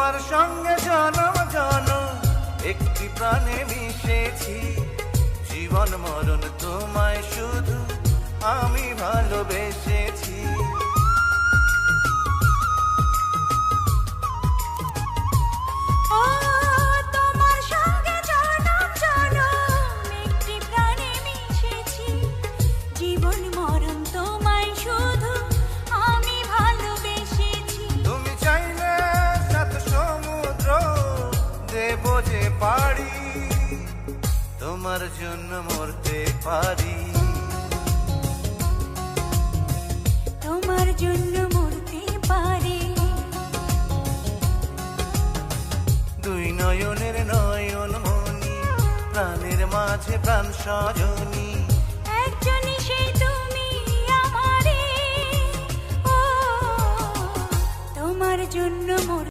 তোমার সঙ্গে জনম জনম একটি প্রাণে মিশেছি, জীবন মরণ তোমায় শুধু আমি ভালোবেসেছি। ও তোমার সঙ্গে জনম জনম একটি প্রাণে মিশেছি, জীবন মরণ তোমায় শুধু আমি ভালোবেসেছি। তুমি চাইলে সাত সমুদ্র দেব যে পারি, তোমার জন্য মরতে পারি, তোমার জন্য মরতে পারি। দুই নয়নের নয়ন মনি, প্রাণের মাঝে প্রাণ সজনী, একজনই সেই তুমি আমারে, ও তোমার জন্য মরতে